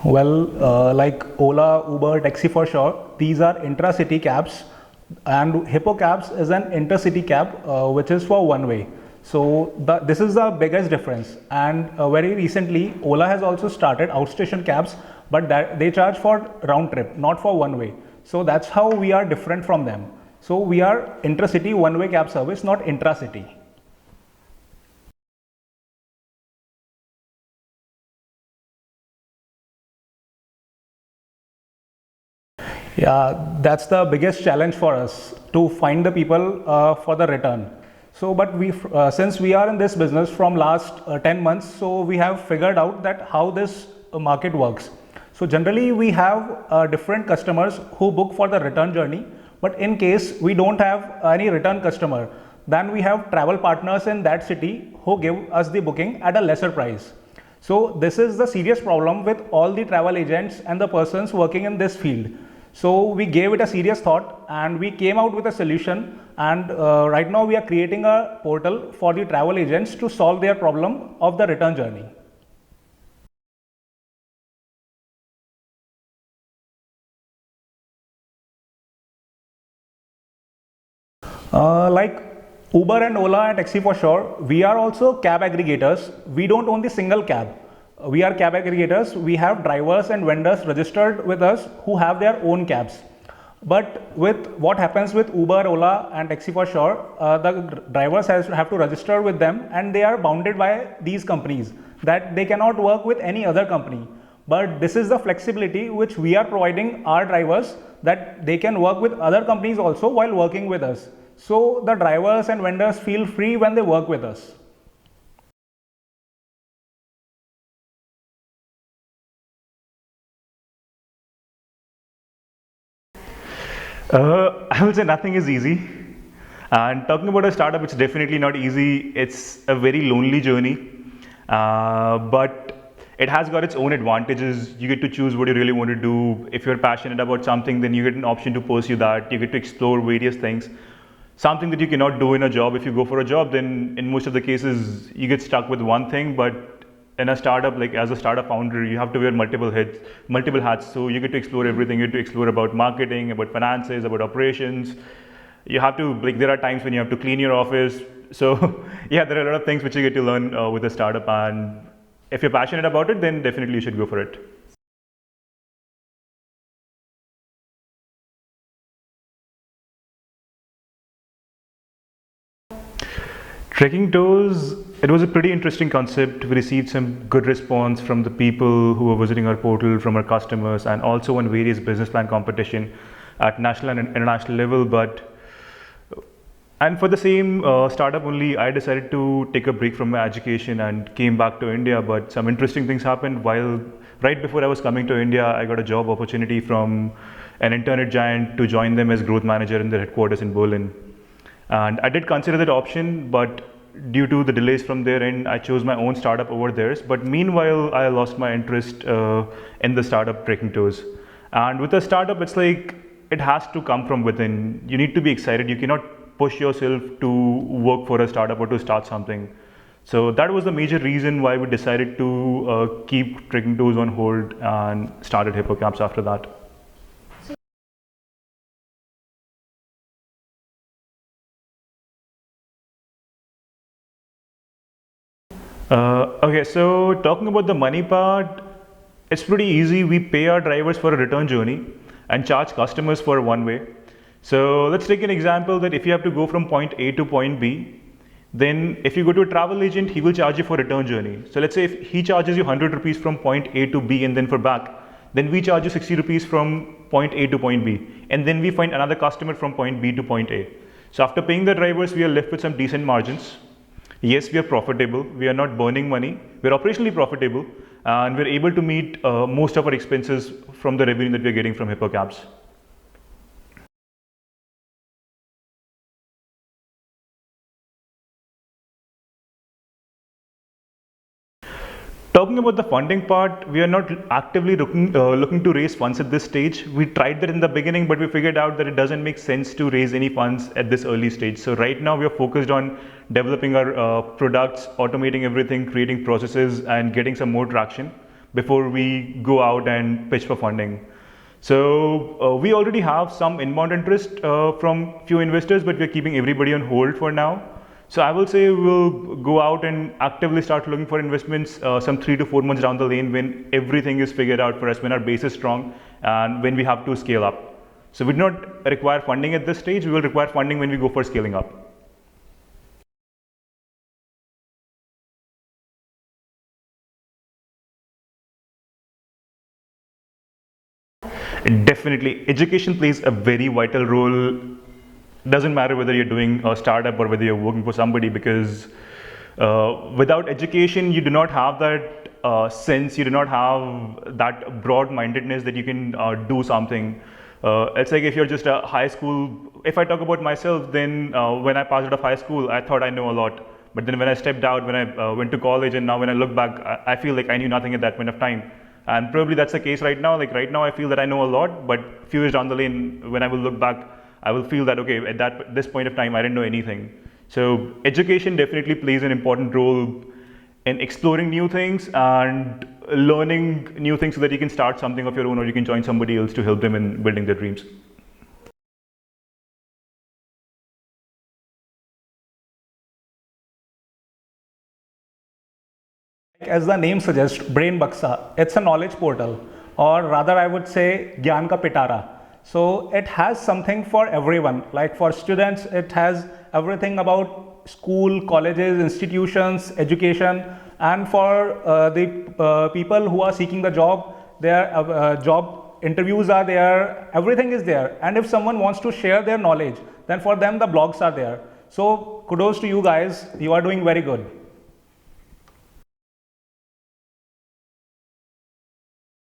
Like Ola, Uber, Taxi for sure, these are intra-city cabs, and Hippocabs is an intercity cab, which is for one way. So this is the biggest difference. And very recently, Ola has also started outstation cabs, but that they charge for round trip, not for one way. So that's how we are different from them. So we are intercity one-way cab service, not intra-city. Yeah, that's the biggest challenge for us to find the people for the return. So, but since we are in this business from last 10 months, so we have figured out that how this market works. So generally we have different customers who book for the return journey, but in case we don't have any return customer, then we have travel partners in that city who give us the booking at a lesser price. So this is the serious problem with all the travel agents and the persons working in this field. So we gave it a serious thought and we came out with a solution, and right now we are creating a portal for the travel agents to solve their problem of the return journey. Like Uber and Ola and Taxi for sure, we are also cab aggregators. We don't own the single cab. We are cab aggregators. We have drivers and vendors registered with us who have their own cabs. But with what happens with Uber, Ola and Taxi for sure, the drivers have to register with them, and they are bounded by these companies that they cannot work with any other company. But this is the flexibility which we are providing our drivers, that they can work with other companies also while working with us. So the drivers and vendors feel free when they work with us. I will say nothing is easy. And talking about a startup, it's definitely not easy. It's a very lonely journey, but it has got its own advantages. You get to choose what you really want to do. If you're passionate about something, then you get an option to pursue that. You get to explore various things. Something that you cannot do in a job. If you go for a job, then in most of the cases, you get stuck with one thing. But in a startup, like as a startup founder, you have to wear multiple hats. So you get to explore everything. You get to explore about marketing, about finances, about operations. You have to, like, there are times when you have to clean your office. So yeah, there are a lot of things which you get to learn with a startup. And if you're passionate about it, then definitely you should go for it. Trekking tours, it was a pretty interesting concept. We received some good response from the people who were visiting our portal, from our customers, and also won various business plan competition at national and international level. And for the same startup only, I decided to take a break from my education and came back to India. But some interesting things happened while right before I was coming to India. I got a job opportunity from an internet giant to join them as growth manager in their headquarters in Berlin. And I did consider that option, but due to the delays from their end, I chose my own startup over theirs. But meanwhile, I lost my interest in the startup trekking tours. And with a startup, it's like it has to come from within. You need to be excited. You cannot push yourself to work for a startup or to start something. So that was the major reason why we decided to keep trekking tours on hold and started Hippocabs after that. Okay, so talking about the money part, it's pretty easy. We pay our drivers for a return journey and charge customers for one way. So let's take an example that if you have to go from point A to point B, then if you go to a travel agent, he will charge you for return journey. So let's say if he charges you 100 rupees from point A to B and then for back, then we charge you 60 rupees from point A to point B. And then we find another customer from point B to point A. So after paying the drivers, we are left with some decent margins. Yes, we are profitable. We are not burning money. We are operationally profitable, and we're able to meet most of our expenses from the revenue that we're getting from Hippocabs. Talking about the funding part, we are not actively looking to raise funds at this stage. We tried that in the beginning, but we figured out that it doesn't make sense to raise any funds at this early stage. So right now we are focused on developing our products, automating everything, creating processes, and getting some more traction before we go out and pitch for funding. So we already have some inbound interest from few investors, but we're keeping everybody on hold for now. So I will say we'll go out and actively start looking for investments some 3 to 4 months down the lane when everything is figured out for us, when our base is strong and when we have to scale up. So we do not require funding at this stage. We will require funding when we go for scaling up. Definitely, education plays a very vital role. Doesn't matter whether you're doing a startup or whether you're working for somebody, because without education, you do not have that sense, you do not have that broad-mindedness that you can do something. It's like if you're just a high school, if I talk about myself, then when I passed out of high school, I thought I know a lot. But then when I stepped out, when I went to college, and now when I look back, I feel like I knew nothing at that point of time. And probably that's the case right now. Like right now, I feel that I know a lot, but few years down the lane, when I will look back, I will feel that, okay, at this point of time, I didn't know anything. So education definitely plays an important role in exploring new things and learning new things so that you can start something of your own, or you can join somebody else to help them in building their dreams. As the name suggests, Brainbuxa, it's a knowledge portal, or rather I would say Gyan ka Pitara. So it has something for everyone. Like for students, it has everything about school, colleges, institutions, education, and for the people who are seeking the job, their job interviews are there, everything is there. And if someone wants to share their knowledge, then for them the blogs are there. So kudos to you guys, you are doing very good.